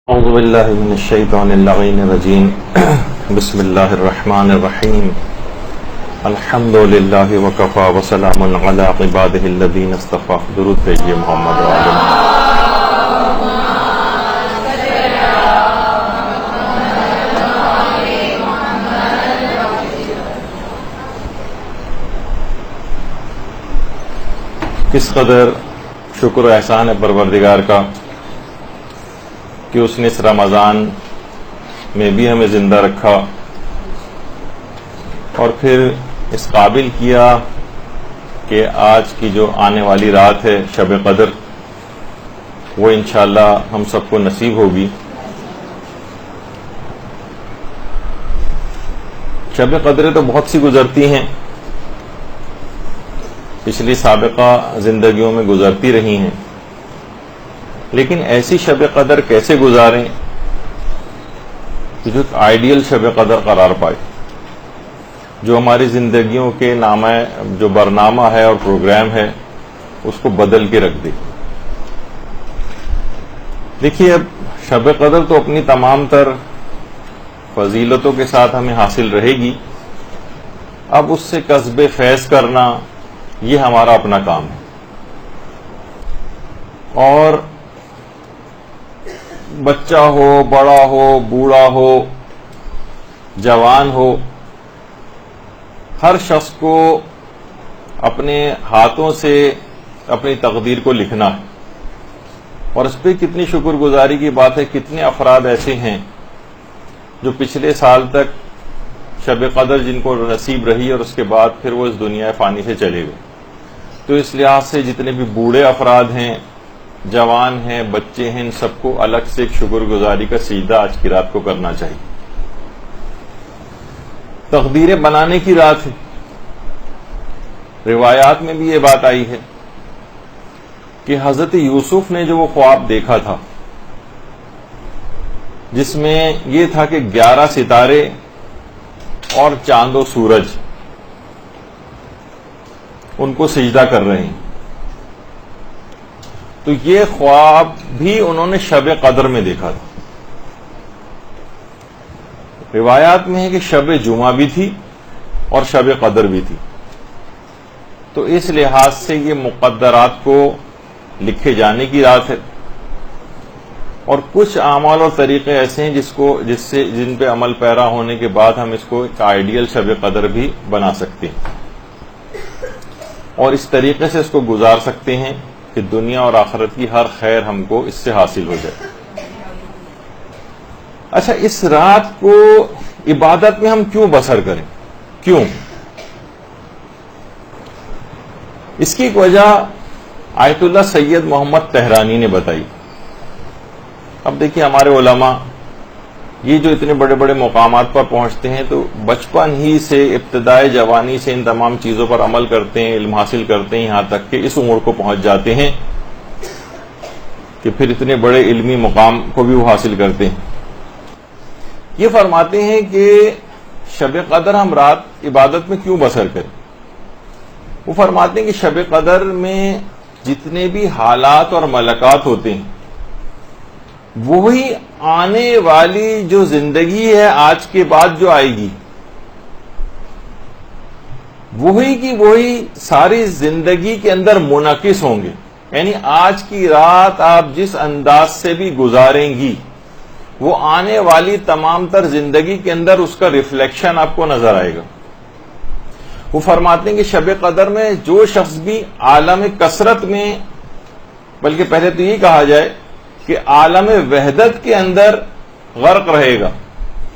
اعوذ باللہ من الشیطان اللعین الرجیم بسم اللہ الرحمن الرحیم الحمد للہ وکفی وسلام علی عبادہ الذین اصطفی. درود بھیجیے محمد وعلی کس قدر شکر و احسان ہے پروردگار کا کہ اس نے اس رمضان میں بھی ہمیں زندہ رکھا اور پھر اس قابل کیا کہ آج کی جو آنے والی رات ہے شب قدر وہ انشاءاللہ ہم سب کو نصیب ہوگی. شب قدریں تو بہت سی گزرتی ہیں، پچھلی سابقہ زندگیوں میں گزرتی رہی ہیں، لیکن ایسی شب قدر کیسے گزاریں کہ جو آئیڈیل شب قدر قرار پائے، جو ہماری زندگیوں کے جو برنامہ ہے اور پروگرام ہے اس کو بدل کے رکھ دے. دیکھیے، اب شب قدر تو اپنی تمام تر فضیلتوں کے ساتھ ہمیں حاصل رہے گی. اب اس سے کسب فیض کرنا یہ ہمارا اپنا کام ہے. اور بچہ ہو، بڑا ہو، بوڑھا ہو، جوان ہو، ہر شخص کو اپنے ہاتھوں سے اپنی تقدیر کو لکھنا ہے. اور اس پہ کتنی شکر گزاری کی بات ہے، کتنے افراد ایسے ہیں جو پچھلے سال تک شب قدر جن کو نصیب رہی اور اس کے بعد پھر وہ اس دنیا فانی سے چلے گئے. تو اس لحاظ سے جتنے بھی بوڑھے افراد ہیں، جوان ہیں، بچے ہیں، ان سب کو الگ سے ایک شکر گزاری کا سجدہ آج کی رات کو کرنا چاہیے. تقدیریں بنانے کی رات ہے. روایات میں بھی یہ بات آئی ہے کہ حضرت یوسف نے جو وہ خواب دیکھا تھا جس میں یہ تھا کہ 11 ستارے اور چاند و سورج ان کو سجدہ کر رہے ہیں، تو یہ خواب بھی انہوں نے شب قدر میں دیکھا تھا. روایات میں ہے کہ شب جمعہ بھی تھی اور شب قدر بھی تھی. تو اس لحاظ سے یہ مقدرات کو لکھے جانے کی رات ہے. اور کچھ اعمال اور طریقے ایسے ہیں جن پہ عمل پیرا ہونے کے بعد ہم اس کو ایک آئیڈیل شب قدر بھی بنا سکتے ہیں اور اس طریقے سے اس کو گزار سکتے ہیں کہ دنیا اور آخرت کی ہر خیر ہم کو اس سے حاصل ہو جائے. اچھا، اس رات کو عبادت میں ہم کیوں بسر کریں؟ کیوں؟ اس کی ایک وجہ آیت اللہ سید محمد طہرانی نے بتائی. اب دیکھیے، ہمارے علماء یہ جو اتنے بڑے بڑے مقامات پر پہنچتے ہیں تو بچپن ہی سے، ابتدائی جوانی سے ان تمام چیزوں پر عمل کرتے ہیں، علم حاصل کرتے ہیں، یہاں تک کہ اس عمر کو پہنچ جاتے ہیں کہ پھر اتنے بڑے علمی مقام کو بھی وہ حاصل کرتے ہیں. یہ فرماتے ہیں کہ شب قدر ہم رات عبادت میں کیوں بسر کریں. وہ فرماتے ہیں کہ شب قدر میں جتنے بھی حالات اور ملکات ہوتے ہیں وہی آنے والی جو زندگی ہے آج کے بعد جو آئے گی وہی کی وہی ساری زندگی کے اندر منعکس ہوں گے. یعنی آج کی رات آپ جس انداز سے بھی گزاریں گی وہ آنے والی تمام تر زندگی کے اندر اس کا ریفلیکشن آپ کو نظر آئے گا. وہ فرماتے ہیں کہ شب قدر میں جو شخص بھی عالم کثرت میں، بلکہ پہلے تو یہ کہا جائے کہ عالم وحدت کے اندر غرق رہے گا،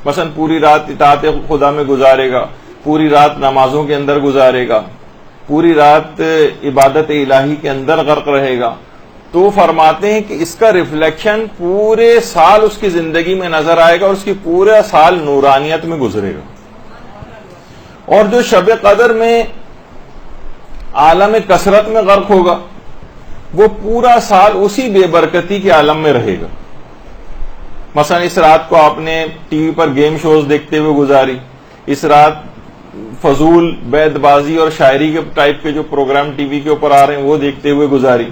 مثلا پوری رات اطاعت خدا میں گزارے گا، پوری رات نمازوں کے اندر گزارے گا، پوری رات عبادت الہی کے اندر غرق رہے گا، تو وہ فرماتے ہیں کہ اس کا ریفلیکشن پورے سال اس کی زندگی میں نظر آئے گا اور اس کی پورا سال نورانیت میں گزرے گا. اور جو شب قدر میں عالم کثرت میں غرق ہوگا وہ پورا سال اسی بے برکتی کے عالم میں رہے گا. مثلا اس رات کو آپ نے ٹی وی پر گیم شوز دیکھتے ہوئے گزاری، اس رات فضول بیت بازی اور شاعری کے ٹائپ کے جو پروگرام ٹی وی کے اوپر آ رہے ہیں وہ دیکھتے ہوئے گزاری،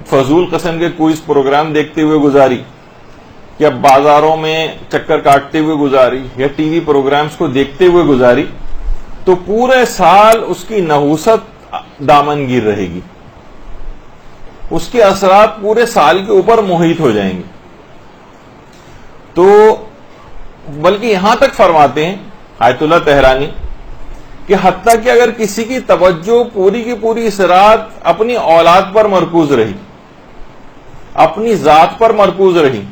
فضول قسم کے کوئز پروگرام دیکھتے ہوئے گزاری. کہ اب بازاروں میں چکر کاٹتے ہوئے گزاری یا ٹی وی پروگرامز کو دیکھتے ہوئے گزاری تو پورے سال اس کی نحوست دامنگیر رہے گی، اس کے اثرات پورے سال کے اوپر محیط ہو جائیں گے. تو بلکہ یہاں تک فرماتے ہیں آیت اللہ تہرانی کہ حتیٰ کہ اگر کسی کی توجہ پوری کی پوری اس رات اپنی اولاد پر مرکوز رہی، اپنی ذات پر مرکوز رہی،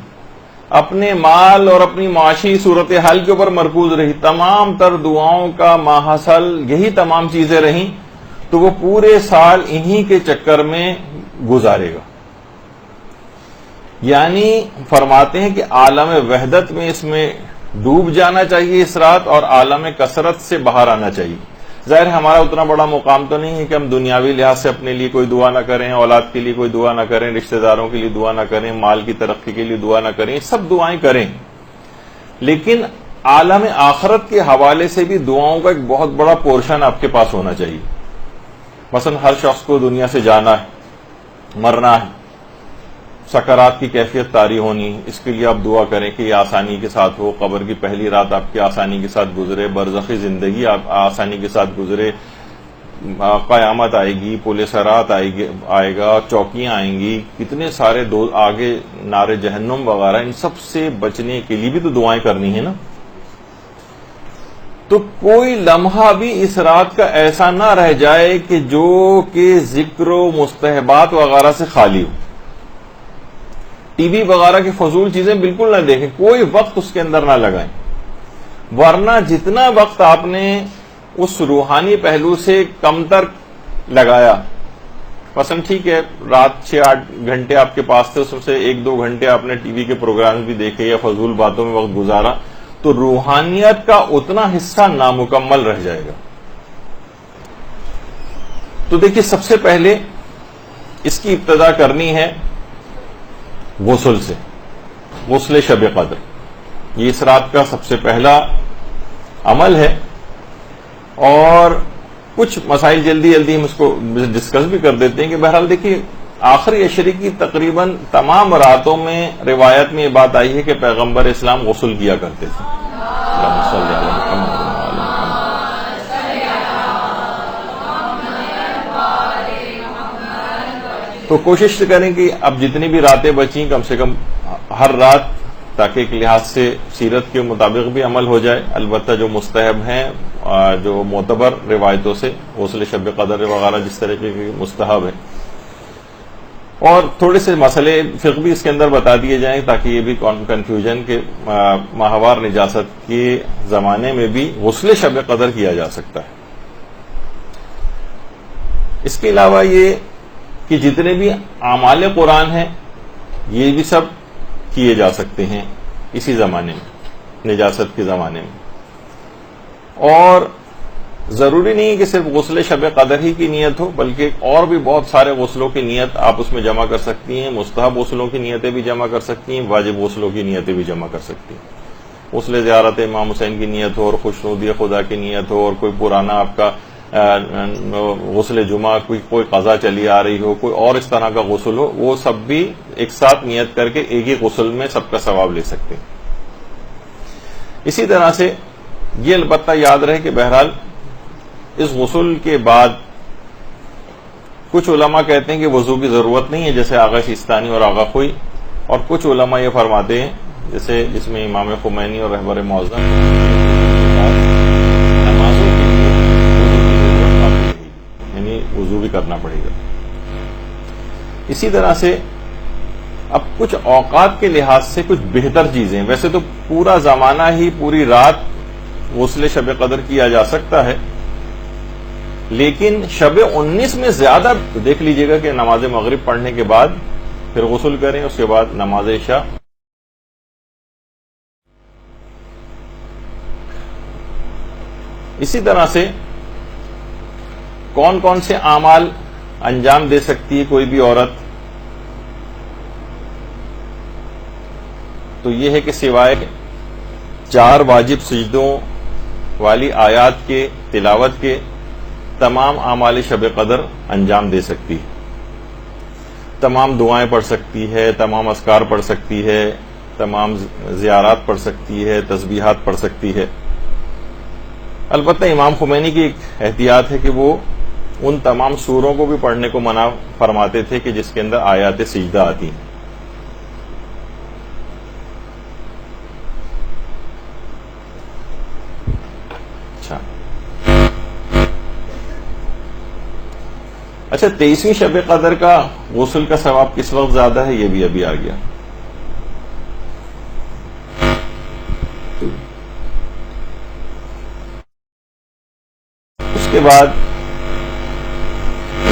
اپنے مال اور اپنی معاشی صورتحال کے اوپر مرکوز رہی، تمام تر دعاؤں کا ماحصل یہی تمام چیزیں رہیں، تو وہ پورے سال انہی کے چکر میں گزارے گا. یعنی فرماتے ہیں کہ عالم وحدت میں اس میں ڈوب جانا چاہیے اس رات، اور عالم کثرت سے باہر آنا چاہیے. ظاہر ہے ہمارا اتنا بڑا مقام تو نہیں ہے کہ ہم دنیاوی لحاظ سے اپنے لیے کوئی دعا نہ کریں، اولاد کے لیے کوئی دعا نہ کریں، رشتہ داروں کے لیے دعا نہ کریں، مال کی ترقی کے لیے دعا نہ کریں، سب دعائیں کریں، لیکن عالم آخرت کے حوالے سے بھی دعاؤں کا ایک بہت بڑا پورشن آپ کے پاس ہونا چاہیے. مثلا ہر شخص کو دنیا سے جانا ہے، مرنا ہے، سکرات کی کیفیت طاری ہونی، اس کے لیے آپ دعا کریں کہ یہ آسانی کے ساتھ ہو، قبر کی پہلی رات آپ کی آسانی کے ساتھ گزرے، برزخی زندگی آپ آسانی کے ساتھ گزرے، قیامت آئے گی، پل صراط آئے گا، چوکیاں آئیں گی، کتنے سارے آگے نار جہنم وغیرہ، ان سب سے بچنے کے لیے بھی تو دعائیں کرنی ہے نا. تو کوئی لمحہ بھی اس رات کا ایسا نہ رہ جائے کہ جو کہ ذکر و مستحبات وغیرہ سے خالی ہو. ٹی وی وغیرہ کی فضول چیزیں بالکل نہ دیکھیں، کوئی وقت اس کے اندر نہ لگائیں، ورنہ جتنا وقت آپ نے اس روحانی پہلو سے کم تر لگایا، مثلا ٹھیک ہے رات 6-8 گھنٹے آپ کے پاس تھے، اس میں سے 1-2 گھنٹے آپ نے ٹی وی کے پروگرام بھی دیکھے یا فضول باتوں میں وقت گزارا، تو روحانیت کا اتنا حصہ نامکمل رہ جائے گا. تو دیکھیے سب سے پہلے اس کی ابتدا کرنی ہے غسل سے، غسل شب قدر. یہ اس رات کا سب سے پہلا عمل ہے، اور کچھ مسائل جلدی ہم اس کو ڈسکس بھی کر دیتے ہیں کہ بہرحال دیکھیے آخری عشرے کی تقریباً تمام راتوں میں روایت میں یہ بات آئی ہے کہ پیغمبر اسلام غسل کیا کرتے تھے. اللہم صلی علی محمد وعلی محمد. تو کوشش کریں کہ اب جتنی بھی راتیں بچیں کم سے کم ہر رات، تاکہ ایک لحاظ سے سیرت کے مطابق بھی عمل ہو جائے. البتہ جو مستحب ہیں، جو معتبر روایتوں سے غسل شب قدر وغیرہ جس طریقے کی مستحب ہے، اور تھوڑے سے مسئلے فقہی اس کے اندر بتا دیے جائیں تاکہ یہ بھی کنفیوژن کے ماہوار نجاست کے زمانے میں بھی غسل شب قدر کیا جا سکتا ہے. اس کے علاوہ یہ کہ جتنے بھی اعمال قرآن ہیں یہ بھی سب کیے جا سکتے ہیں اسی زمانے میں، نجاست کے زمانے میں. اور ضروری نہیں کہ صرف غسل شب قدر ہی کی نیت ہو، بلکہ اور بھی بہت سارے غسلوں کی نیت آپ اس میں جمع کر سکتی ہیں. مستحب غسلوں کی نیتیں بھی جمع کر سکتی ہیں، واجب غسلوں کی نیتیں بھی جمع کر سکتی ہیں. غسل زیارت امام حسین کی نیت ہو، اور خوشنودی خدا کی نیت ہو، اور کوئی پرانا آپ کا غسل جمعہ، کوئی قضا چلی آ رہی ہو، کوئی اور اس طرح کا غسل ہو، وہ سب بھی ایک ساتھ نیت کر کے ایک ہی غسل میں سب کا ثواب لے سکتے ہیں. اسی طرح سے یہ البتہ یاد رہے کہ بہرحال اس غسل کے بعد کچھ علماء کہتے ہیں کہ وضو کی ضرورت نہیں ہے، جیسے آغا سیستانی اور آغا خوئی، اور کچھ علماء یہ فرماتے ہیں جیسے جس میں امام خمینی اور رہبر معظم نمازوں کے لیے یعنی وضو بھی کرنا پڑے گا. اسی طرح سے اب کچھ اوقات کے لحاظ سے کچھ بہتر چیزیں، ویسے تو پورا زمانہ ہی پوری رات غسل شب قدر کیا جا سکتا ہے، لیکن شب 19 میں زیادہ دیکھ لیجئے گا کہ نماز مغرب پڑھنے کے بعد پھر غسل کریں، اس کے بعد نماز عشاء. اسی طرح سے کون کون سے اعمال انجام دے سکتی ہے کوئی بھی عورت، تو یہ ہے کہ سوائے 4 واجب سجدوں والی آیات کے تلاوت کے تمام اعمال شب قدر انجام دے سکتی ہے. تمام دعائیں پڑھ سکتی ہے، تمام اذکار پڑھ سکتی ہے، تمام زیارات پڑھ سکتی ہے، تسبیحات پڑھ سکتی ہے۔ البتہ امام خمینی کی ایک احتیاط ہے کہ وہ ان تمام سوروں کو بھی پڑھنے کو منع فرماتے تھے کہ جس کے اندر آیات سجدہ آتی ہیں۔ اچھا 23ویں شب قدر کا غسل کا ثواب کس وقت زیادہ ہے، یہ بھی ابھی آ گیا۔ اس کے بعد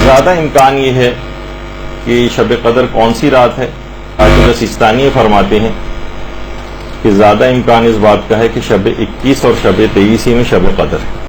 زیادہ امکان یہ ہے کہ شب قدر کون سی رات ہے، حافظ سیستانی فرماتے ہیں کہ زیادہ امکان اس بات کا ہے کہ شب 21 اور شب 23 میں شب قدر ہے۔